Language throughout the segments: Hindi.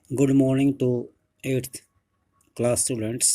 Good morning to 8th class students.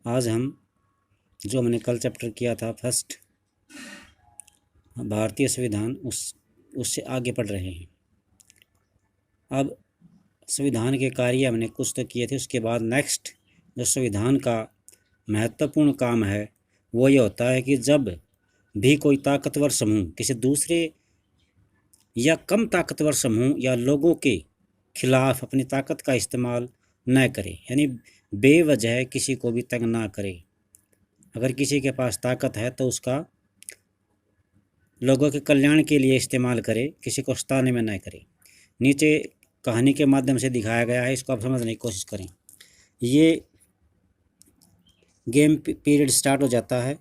आज हमने कल चैप्टर किया था फर्स्ट भारतीय संविधान उससे आगे पढ़ रहे हैं। अब संविधान के कार्य हमने कुछ तो किए थे, उसके बाद नेक्स्ट जो संविधान का महत्वपूर्ण काम है वो ये होता है कि जब भी कोई ताकतवर समूह किसी दूसरे या कम ताकतवर समूह या लोगों के खिलाफ अपनी ताकत का इस्तेमाल न करे, यानी बेवजह किसी को भी तंग ना करे। अगर किसी के पास ताकत है तो उसका लोगों के कल्याण के लिए इस्तेमाल करे, किसी को सताने में न करे। नीचे कहानी के माध्यम से दिखाया गया है, इसको आप समझने की कोशिश करें। ये गेम पीरियड स्टार्ट हो जाता है।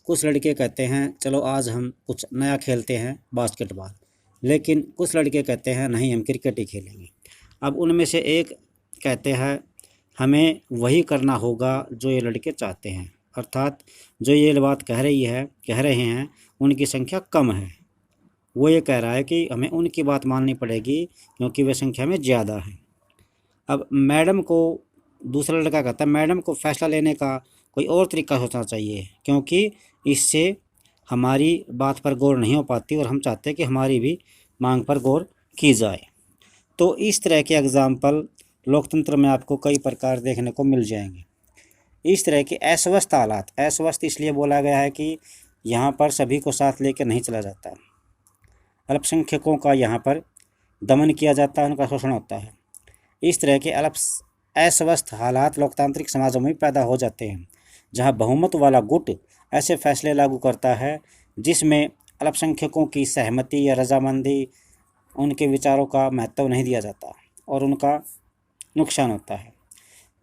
कुछ लड़के कहते हैं चलो आज हम कुछ नया खेलते हैं बास्केटबॉल, लेकिन कुछ लड़के कहते हैं नहीं हम क्रिकेट ही खेलेंगे। अब उनमें से एक कहते हैं हमें वही करना होगा जो ये लड़के चाहते हैं, अर्थात जो ये बात कह रहे हैं उनकी संख्या कम है। वो ये कह रहा है कि हमें उनकी बात माननी पड़ेगी क्योंकि वे संख्या में ज़्यादा है। अब मैडम को दूसरा लड़का कहता है मैडम को फैसला लेने का कोई और तरीका सोचना चाहिए, क्योंकि इससे हमारी बात पर गौर नहीं हो पाती और हम चाहते हैं कि हमारी भी मांग पर गौर की जाए। तो इस तरह के एग्जाम्पल लोकतंत्र में आपको कई प्रकार देखने को मिल जाएंगे। इस तरह के अस्वस्थ हालात, अस्वस्थ इसलिए बोला गया है कि यहाँ पर सभी को साथ लेकर नहीं चला जाता, अल्पसंख्यकों का यहाँ पर दमन किया जाता है, उनका शोषण होता है। इस तरह के अस्वस्थ हालात लोकतांत्रिक समाजों में पैदा हो जाते हैं, जहाँ बहुमत वाला गुट ऐसे फैसले लागू करता है जिसमें अल्पसंख्यकों की सहमति या रजामंदी, उनके विचारों का महत्व नहीं दिया जाता और उनका नुकसान होता है।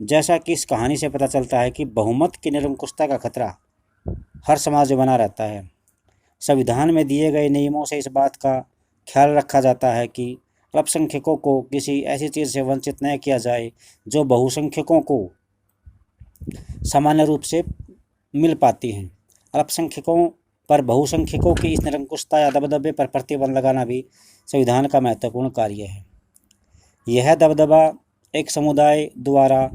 जैसा कि इस कहानी से पता चलता है कि बहुमत की निरंकुशता का खतरा हर समाज में बना रहता है। संविधान में दिए गए नियमों से इस बात का ख्याल रखा जाता है कि अल्पसंख्यकों को किसी ऐसी चीज़ से वंचित न किया जाए जो बहुसंख्यकों को सामान्य रूप से मिल पाती हैं। अल्पसंख्यकों पर बहुसंख्यकों की इस निरंकुशता या दबदबे पर प्रतिबंध लगाना भी संविधान का महत्वपूर्ण कार्य है। यह दबदबा एक समुदाय द्वारा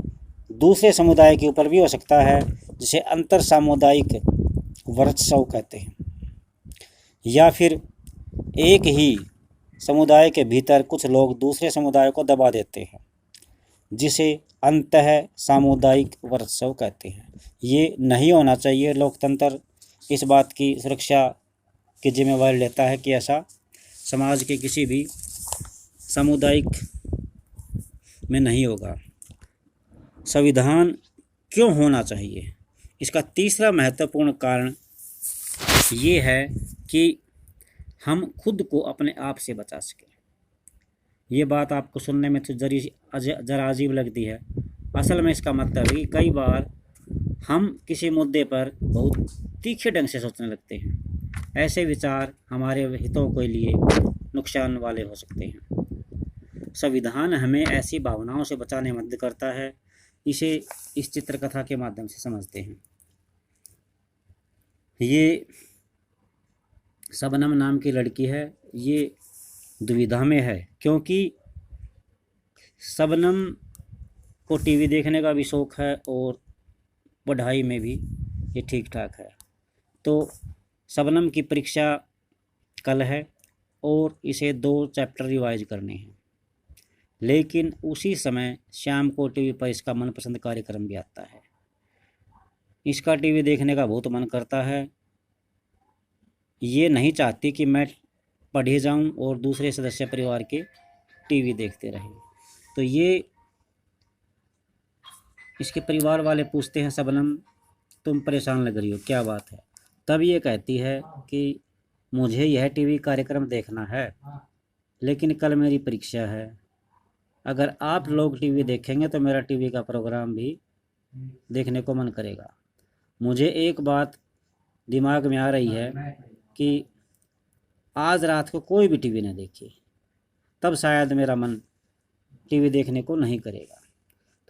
दूसरे समुदाय के ऊपर भी हो सकता है, जिसे अंतर सामुदायिक वर्चस्व कहते हैं, या फिर एक ही समुदाय के भीतर कुछ लोग दूसरे समुदाय को दबा देते हैं, जिसे अंतः सामुदायिक वर्चस्व कहते हैं। ये नहीं होना चाहिए। लोकतंत्र इस बात की सुरक्षा की जिम्मेवारी लेता है कि ऐसा समाज के किसी भी सामुदायिक में नहीं होगा। संविधान क्यों होना चाहिए, इसका तीसरा महत्वपूर्ण कारण ये है कि हम खुद को अपने आप से बचा सकें। ये बात आपको सुनने में तो ज़रा अजीब लगती है। असल में इसका मतलब है कि कई बार हम किसी मुद्दे पर बहुत तीखे ढंग से सोचने लगते हैं। ऐसे विचार हमारे हितों के लिए नुकसान वाले हो सकते हैं। संविधान हमें ऐसी भावनाओं से बचाने में मदद करता है। इसे इस चित्रकथा के माध्यम से समझते हैं। ये शबनम नाम की लड़की है, ये दुविधा में है क्योंकि शबनम को टीवी देखने का भी शौक़ है और पढ़ाई में भी ये ठीक ठाक है। तो शबनम की परीक्षा कल है और इसे 2 चैप्टर रिवाइज करने हैं, लेकिन उसी समय शाम को टीवी पर इसका मनपसंद कार्यक्रम भी आता है। इसका टीवी देखने का बहुत मन करता है। ये नहीं चाहती कि मैं पढ़े जाऊं और दूसरे सदस्य परिवार के टीवी देखते रहें। तो ये इसके परिवार वाले पूछते हैं शबनम तुम परेशान लग रही हो, क्या बात है? तब ये कहती है कि मुझे यह टीवी कार्यक्रम देखना है, लेकिन कल मेरी परीक्षा है। अगर आप लोग टीवी देखेंगे तो मेरा टीवी का प्रोग्राम भी देखने को मन करेगा। मुझे एक बात दिमाग में आ रही है कि आज रात को कोई भी टीवी न देखे, तब शायद मेरा मन टीवी देखने को नहीं करेगा।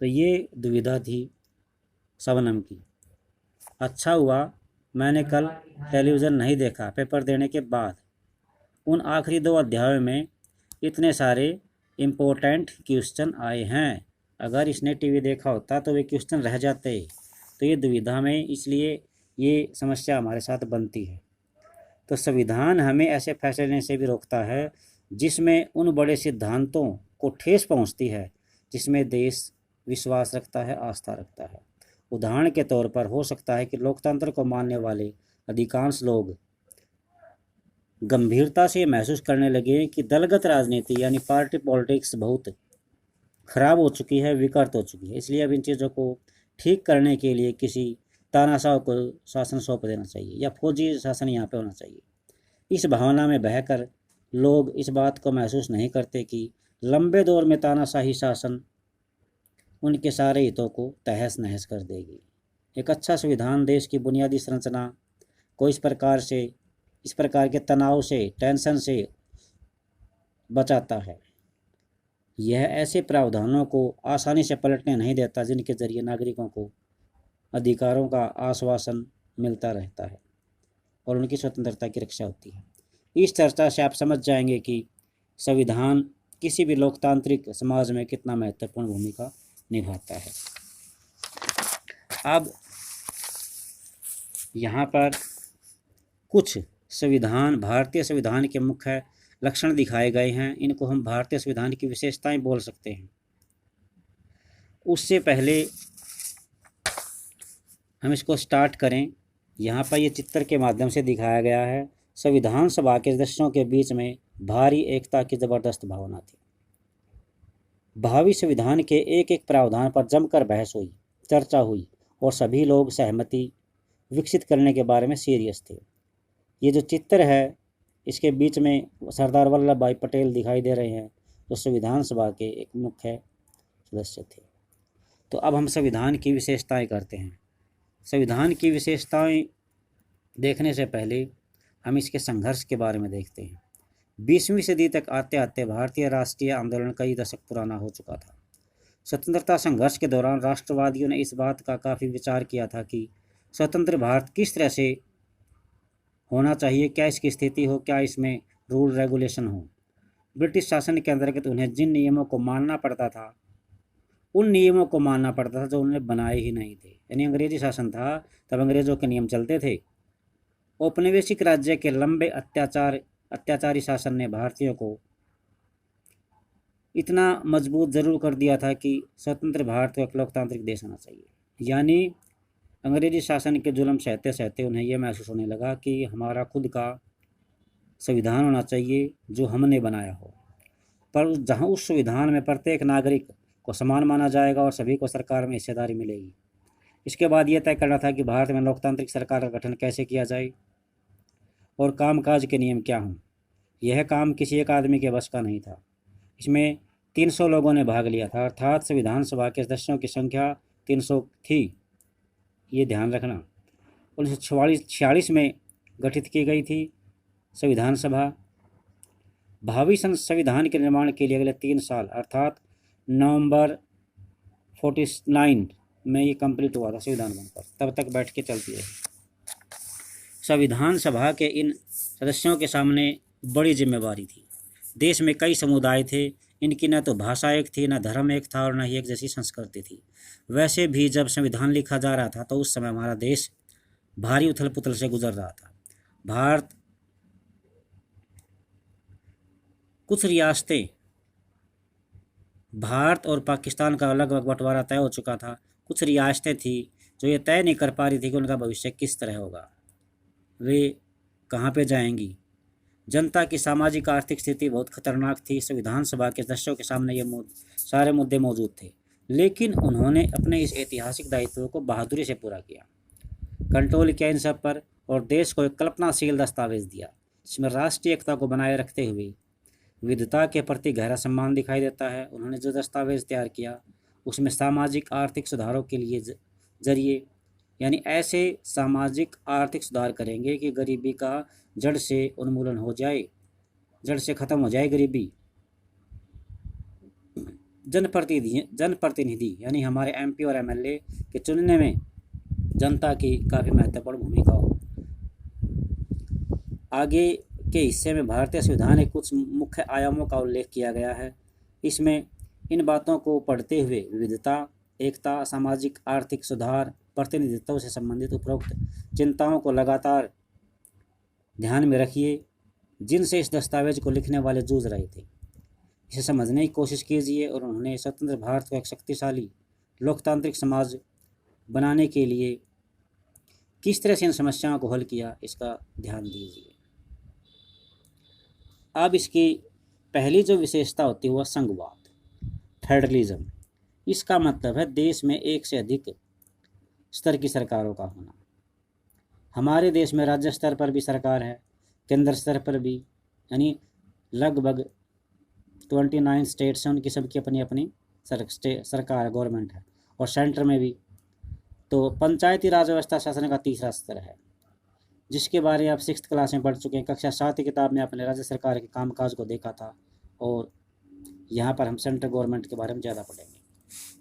तो ये दुविधा थी शबनम की। अच्छा हुआ मैंने कल टेलीविज़न नहीं देखा। पेपर देने के बाद उन आखिरी 2 अध्यायों में इतने सारे इम्पोर्टेंट क्वेश्चन आए हैं। अगर इसने टीवी देखा होता तो वे क्वेश्चन रह जाते। तो ये दुविधा में, इसलिए ये समस्या हमारे साथ बनती है। तो संविधान हमें ऐसे फैसले लेने से भी रोकता है जिसमें उन बड़े सिद्धांतों को ठेस पहुंचती है जिसमें देश विश्वास रखता है, आस्था रखता है। उदाहरण के तौर पर हो सकता है कि लोकतंत्र को मानने वाले अधिकांश लोग गंभीरता से महसूस करने लगे कि दलगत राजनीति यानी पार्टी पॉलिटिक्स बहुत खराब हो चुकी है, विकृत हो चुकी है। इसलिए अब इन चीज़ों को ठीक करने के लिए किसी तानाशाह को शासन सौंप देना चाहिए या फौजी शासन यहाँ पे होना चाहिए। इस भावना में बहकर लोग इस बात को महसूस नहीं करते कि लंबे दौर में तानाशाही शासन उनके सारे हितों को तहस नहस कर देगी। एक अच्छा संविधान देश की बुनियादी संरचना को इस प्रकार के तनाव से, टेंशन से बचाता है। यह ऐसे प्रावधानों को आसानी से पलटने नहीं देता जिनके जरिए नागरिकों को अधिकारों का आश्वासन मिलता रहता है और उनकी स्वतंत्रता की रक्षा होती है। इस चर्चा से आप समझ जाएंगे कि संविधान किसी भी लोकतांत्रिक समाज में कितना महत्वपूर्ण भूमिका निभाता है। अब यहाँ पर कुछ भारतीय संविधान के मुख्य लक्षण दिखाए गए हैं। इनको हम भारतीय संविधान की विशेषताएं बोल सकते हैं। उससे पहले हम इसको स्टार्ट करें। यहाँ पर ये चित्र के माध्यम से दिखाया गया है। संविधान सभा के सदस्यों के बीच में भारी एकता की जबरदस्त भावना थी। भावी संविधान के एक एक प्रावधान पर जमकर बहस हुई, चर्चा हुई और सभी लोग सहमति विकसित करने के बारे में सीरियस थे। ये जो चित्र है इसके बीच में सरदार वल्लभ भाई पटेल दिखाई दे रहे हैं, जो संविधान सभा के एक मुख्य सदस्य थे। तो अब हम संविधान की विशेषताएं करते हैं। संविधान की विशेषताएं देखने से पहले हम इसके संघर्ष के बारे में देखते हैं। 20वीं सदी तक आते आते भारतीय राष्ट्रीय आंदोलन कई दशक पुराना हो चुका था। स्वतंत्रता संघर्ष के दौरान राष्ट्रवादियों ने इस बात का काफ़ी विचार किया था कि स्वतंत्र भारत किस तरह से होना चाहिए, क्या इसकी स्थिति हो, क्या इसमें रूल रेगुलेशन हो। ब्रिटिश शासन के अंतर्गत उन्हें जिन नियमों को मानना पड़ता था उन नियमों को मानना पड़ता था जो उन्होंने बनाए ही नहीं थे। यानी अंग्रेजी शासन था तब अंग्रेज़ों के नियम चलते थे। औपनिवेशिक राज्य के लंबे अत्याचारी शासन ने भारतीयों को इतना मजबूत जरूर कर दिया था कि स्वतंत्र भारत को एक लोकतांत्रिक देश होना चाहिए। यानी अंग्रेजी शासन के जुल्म सहते सहते उन्हें यह महसूस होने लगा कि हमारा खुद का संविधान होना चाहिए जो हमने बनाया हो, पर जहां उस संविधान में प्रत्येक नागरिक को समान माना जाएगा और सभी को सरकार में हिस्सेदारी मिलेगी। इसके बाद यह तय करना था कि भारत में लोकतांत्रिक सरकार का गठन कैसे किया जाए और कामकाज के नियम क्या हों। यह काम किसी एक आदमी के बस का नहीं था। इसमें 300 लोगों ने भाग लिया था, अर्थात संविधान सभा के सदस्यों की संख्या 300 थी। ये ध्यान रखना। 1946 में गठित की गई थी संविधान सभा। भावी संविधान के निर्माण के लिए अगले 3 साल अर्थात नवंबर 49 में ये कंप्लीट हुआ था संविधान बनकर, तब तक बैठ के चलती रही। संविधान सभा के इन सदस्यों के सामने बड़ी जिम्मेवारी थी। देश में कई समुदाय थे, इनकी न तो भाषा एक थी, न धर्म एक था और न ही एक जैसी संस्कृति थी। वैसे भी जब संविधान लिखा जा रहा था तो उस समय हमारा देश भारी उथल पुथल से गुजर रहा था। भारत और पाकिस्तान का लगभग बंटवारा तय हो चुका था। कुछ रियासतें थी जो ये तय नहीं कर पा रही थी कि उनका भविष्य किस तरह होगा, वे कहाँ पे जाएंगी। जनता की सामाजिक आर्थिक स्थिति बहुत खतरनाक थी। संविधान सभा के सदस्यों के सामने ये सारे मुद्दे मौजूद थे, लेकिन उन्होंने अपने इस ऐतिहासिक दायित्व को बहादुरी से पूरा किया, कंट्रोल किया इन सब पर और देश को एक कल्पनाशील दस्तावेज दिया जिसमें राष्ट्रीय एकता को बनाए रखते हुए विविधता के प्रति गहरा सम्मान दिखाई देता है। उन्होंने जो दस्तावेज तैयार किया उसमें सामाजिक आर्थिक सुधारों के लिए जरिए यानी ऐसे सामाजिक आर्थिक सुधार करेंगे कि गरीबी का जड़ से उन्मूलन हो जाए, जड़ से ख़त्म हो जाए गरीबी। जनप्रतिनिधि यानी हमारे एमपी और एमएलए के चुनने में जनता की काफ़ी महत्वपूर्ण भूमिका हो। आगे के हिस्से में भारतीय संविधान के कुछ मुख्य आयामों का उल्लेख किया गया है। इसमें इन बातों को पढ़ते हुए विविधता, एकता, सामाजिक आर्थिक सुधार, प्रतिनिधित्व से संबंधित उपरोक्त चिंताओं को लगातार ध्यान में रखिए, जिनसे इस दस्तावेज को लिखने वाले जूझ रहे थे। इसे समझने की कोशिश कीजिए और उन्होंने स्वतंत्र भारत को एक शक्तिशाली लोकतांत्रिक समाज बनाने के लिए किस तरह से इन समस्याओं को हल किया, इसका ध्यान दीजिए। अब इसकी पहली जो विशेषता होती है वह संघवाद, फेडरलिज्म। इसका मतलब है देश में एक से अधिक स्तर की सरकारों का होना। हमारे देश में राज्य स्तर पर भी सरकार है, केंद्र स्तर पर भी, यानी लगभग 29 स्टेट्स हैं, उनकी सबकी अपनी अपनी सरकार, गवर्नमेंट है, और सेंटर में भी। तो पंचायती राज व्यवस्था शासन का तीसरा स्तर है, जिसके बारे में आप 6th क्लास में पढ़ चुके हैं। कक्षा 7 की किताब में आपने राज्य सरकार के कामकाज को देखा था, और यहाँ पर हम सेंट्रल गवर्नमेंट के बारे में ज़्यादा पढ़ेंगे।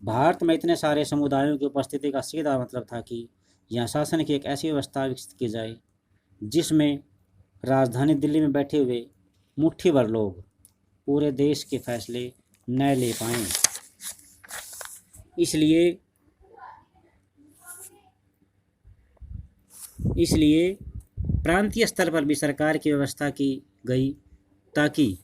भारत में इतने सारे समुदायों की उपस्थिति का सीधा मतलब था कि यहाँ शासन की एक ऐसी व्यवस्था विकसित की जाए जिसमें राजधानी दिल्ली में बैठे हुए मुट्ठी भर लोग पूरे देश के फैसले न ले पाएं। इसलिए प्रांतीय स्तर पर भी सरकार की व्यवस्था की गई ताकि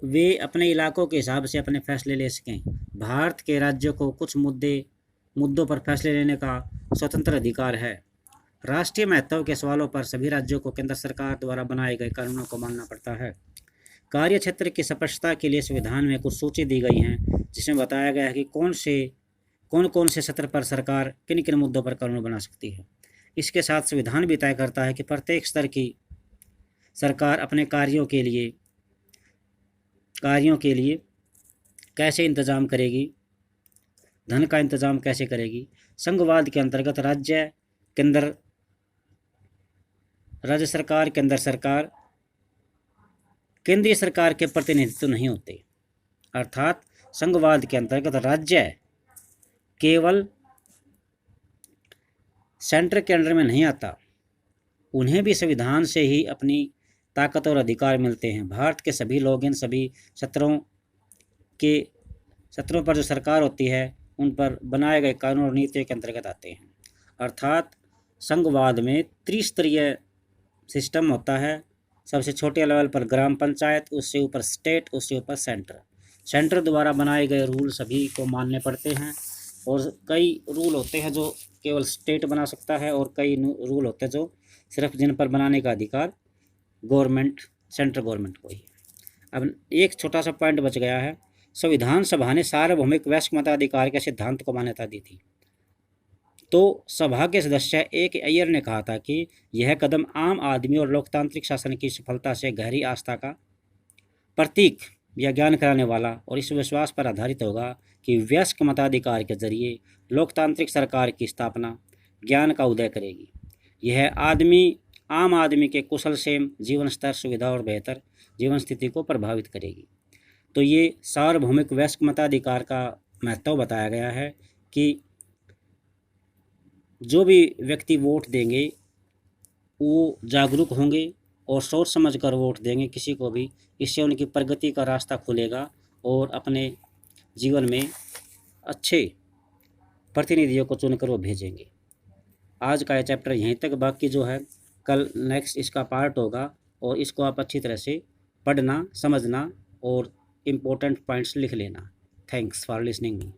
वे अपने इलाकों के हिसाब से अपने फैसले ले सकें। भारत के राज्यों को कुछ मुद्दों पर फैसले लेने का स्वतंत्र अधिकार है। राष्ट्रीय महत्व के सवालों पर सभी राज्यों को केंद्र सरकार द्वारा बनाए गए कानूनों को मानना पड़ता है। कार्य क्षेत्र की स्पष्टता के लिए संविधान में कुछ सूची दी गई हैं, जिसमें बताया गया है कि कौन कौन से सत्र पर सरकार किन किन मुद्दों पर कानून बना सकती है। इसके साथ संविधान भी तय करता है कि प्रत्येक स्तर की सरकार अपने कार्यों के लिए कैसे इंतजाम करेगी, धन का इंतजाम कैसे करेगी। संघवाद के अंतर्गत राज्य सरकार, केंद्र सरकार, केंद्रीय सरकार के प्रतिनिधित्व नहीं होते। अर्थात संघवाद के अंतर्गत राज्य केवल सेंटर के अंडर में नहीं आता, उन्हें भी संविधान से ही अपनी ताकत और अधिकार मिलते हैं। भारत के सभी लोग इन सभी सत्रों पर जो सरकार होती है उन पर बनाए गए कानून और नीतियों के अंतर्गत आते हैं। अर्थात संघवाद में त्रिस्तरीय सिस्टम होता है। सबसे छोटे लेवल पर ग्राम पंचायत, उससे ऊपर स्टेट, उससे ऊपर सेंटर द्वारा बनाए गए रूल सभी को मानने पड़ते हैं। और कई रूल होते हैं जो केवल स्टेट बना सकता है, और कई रूल होते हैं जो सिर्फ जिन पर बनाने का अधिकार सेंट्रल गवर्नमेंट को ही। अब एक छोटा सा पॉइंट बच गया है। संविधान सभा ने सार्वभौमिक वयस्क मताधिकार के सिद्धांत को मान्यता दी थी। तो सभा के सदस्य A.K. अय्यर ने कहा था कि यह कदम आम आदमी और लोकतांत्रिक शासन की सफलता से गहरी आस्था का प्रतीक या ज्ञान कराने वाला, और इस विश्वास पर आधारित होगा कि वयस्क मताधिकार के जरिए लोकतांत्रिक सरकार की स्थापना ज्ञान का उदय करेगी। यह आम आदमी के कुशल क्षेम, जीवन स्तर, सुविधा और बेहतर जीवन स्थिति को प्रभावित करेगी। तो ये सार्वभौमिक वयस्क मताधिकार का महत्व बताया गया है कि जो भी व्यक्ति वोट देंगे वो जागरूक होंगे और सोच समझ कर वोट देंगे किसी को भी। इससे उनकी प्रगति का रास्ता खुलेगा और अपने जीवन में अच्छे प्रतिनिधियों को चुनकर वो भेजेंगे। आज का ये चैप्टर यहीं तक, बाकी जो है कल नेक्स्ट इसका पार्ट होगा, और इसको आप अच्छी तरह से पढ़ना, समझना और इम्पोर्टेंट पॉइंट्स लिख लेना। Thanks for listening me.